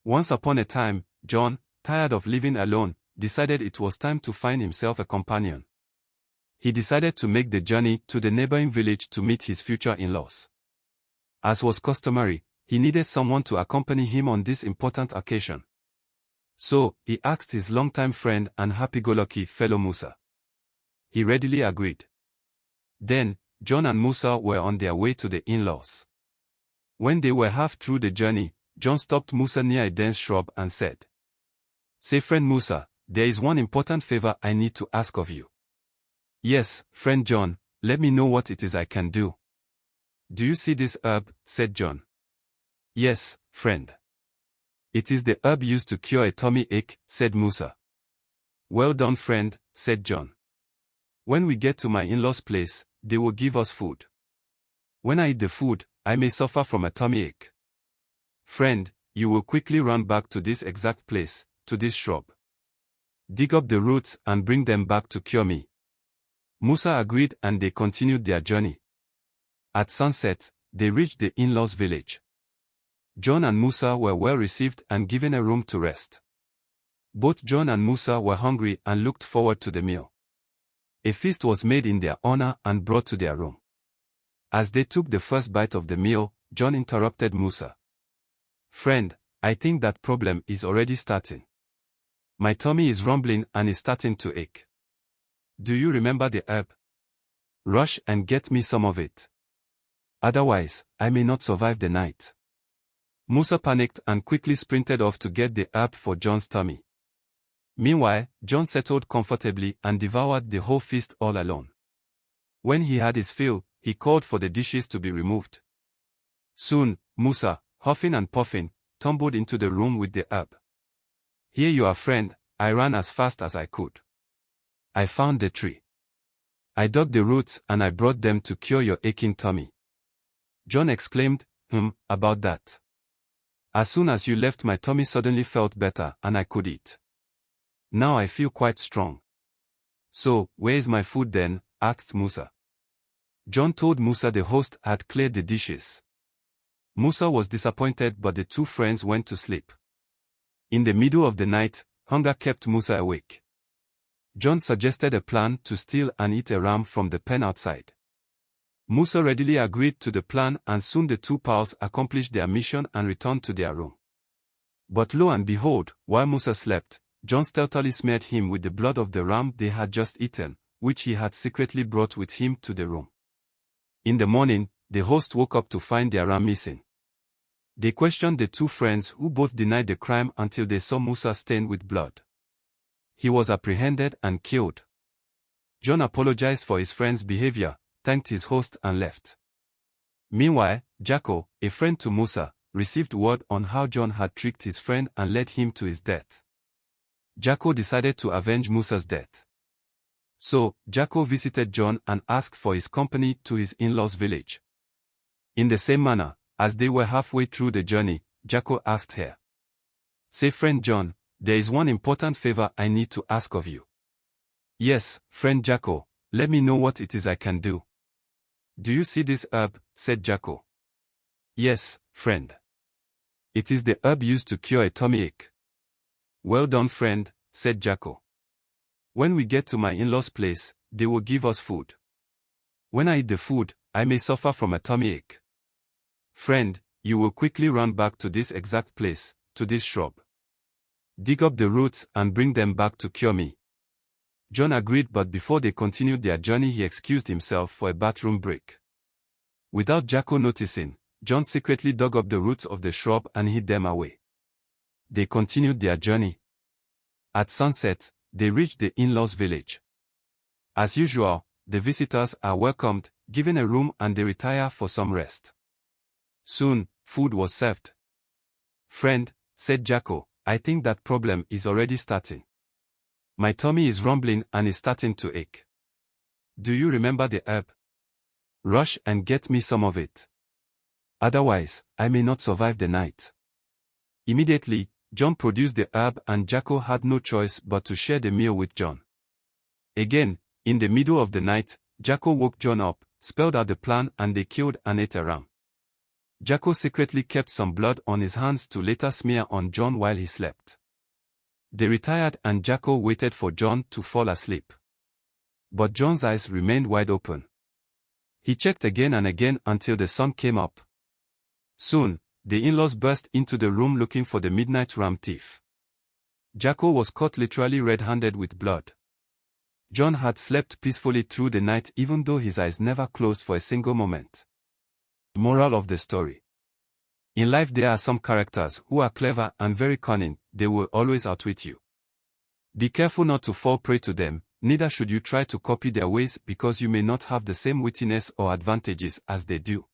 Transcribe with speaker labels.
Speaker 1: Once upon a time, John, tired of living alone, decided it was time to find himself a companion. He decided to make the journey to the neighboring village to meet his future in-laws. As was customary, he needed someone to accompany him on this important occasion. So, he asked his longtime friend and happy-go-lucky fellow Musa. He readily agreed. Then, John and Musa were on their way to the in-laws. When they were half through the journey, John stopped Musa near a dense shrub and said, "Say, friend Musa, there is one important favor I need to ask of you." "Yes, friend John, let me know what it is I can do." "Do you see this herb?" said John. "Yes, friend. It is the herb used to cure a tummy ache," said Musa. "Well done, friend," said John. "When we get to my in-laws' place, they will give us food. When I eat the food, I may suffer from a tummy ache. Friend, you will quickly run back to this exact place, to this shrub. Dig up the roots and bring them back to cure me." Musa agreed and they continued their journey. At sunset, they reached the in-laws' village. John and Musa were well received and given a room to rest. Both John and Musa were hungry and looked forward to the meal. A feast was made in their honor and brought to their room. As they took the first bite of the meal, John interrupted Musa. "Friend, I think that problem is already starting. My tummy is rumbling and is starting to ache. Do you remember the herb? Rush and get me some of it. Otherwise, I may not survive the night." Musa panicked and quickly sprinted off to get the herb for John's tummy. Meanwhile, John settled comfortably and devoured the whole feast all alone. When he had his fill, he called for the dishes to be removed. Soon, Musa, huffing and puffing, tumbled into the room with the herb. "Here you are, friend," I ran as fast as I could. "I found the tree. I dug the roots and I brought them to cure your aching tummy." John exclaimed, about that. "As soon as you left, my tummy suddenly felt better and I could eat. Now I feel quite strong." "So, where is my food then?" asked Musa. John told Musa the host had cleared the dishes. Musa was disappointed, but the two friends went to sleep. In the middle of the night, hunger kept Musa awake. John suggested a plan to steal and eat a ram from the pen outside. Musa readily agreed to the plan and soon the two pals accomplished their mission and returned to their room. But lo and behold, while Musa slept, John stealthily smeared him with the blood of the ram they had just eaten, which he had secretly brought with him to the room. In the morning, the host woke up to find their ram missing. They questioned the two friends who both denied the crime until they saw Musa stained with blood. He was apprehended and killed. John apologized for his friend's behavior, thanked his host and left. Meanwhile, Jacko, a friend to Musa, received word on how John had tricked his friend and led him to his death. Jacko decided to avenge Musa's death. So, Jacko visited John and asked for his company to his in-laws' village. In the same manner, as they were halfway through the journey, Jacko asked her, "Say, friend John, there is one important favor I need to ask of you." "Yes, friend Jacko, let me know what it is I can do." "Do you see this herb?" said Jacko. "Yes, friend. It is the herb used to cure a tummy ache." "Well done, friend," said Jacko. "When we get to my in-laws' place, they will give us food. When I eat the food, I may suffer from a tummy ache. Friend, you will quickly run back to this exact place, to this shrub. Dig up the roots and bring them back to cure me." John agreed, but before they continued their journey he excused himself for a bathroom break. Without Jacko noticing, John secretly dug up the roots of the shrub and hid them away. They continued their journey. At sunset, they reached the in-laws' village. As usual, the visitors are welcomed, given a room and they retire for some rest. Soon, food was served. "Friend," said Jacko, "I think that problem is already starting. My tummy is rumbling and is starting to ache. Do you remember the herb? Rush and get me some of it. Otherwise, I may not survive the night." Immediately, John produced the herb and Jacko had no choice but to share the meal with John. Again, in the middle of the night, Jacko woke John up, spelled out the plan and they killed and ate a ram. Jacko secretly kept some blood on his hands to later smear on John while he slept. They retired and Jacko waited for John to fall asleep. But John's eyes remained wide open. He checked again and again until the sun came up. Soon, the in-laws burst into the room looking for the midnight ram thief. Jacko was caught literally red-handed with blood. John had slept peacefully through the night even though his eyes never closed for a single moment. Moral of the story. In life there are some characters who are clever and very cunning, they will always outwit you. Be careful not to fall prey to them, neither should you try to copy their ways because you may not have the same wittiness or advantages as they do.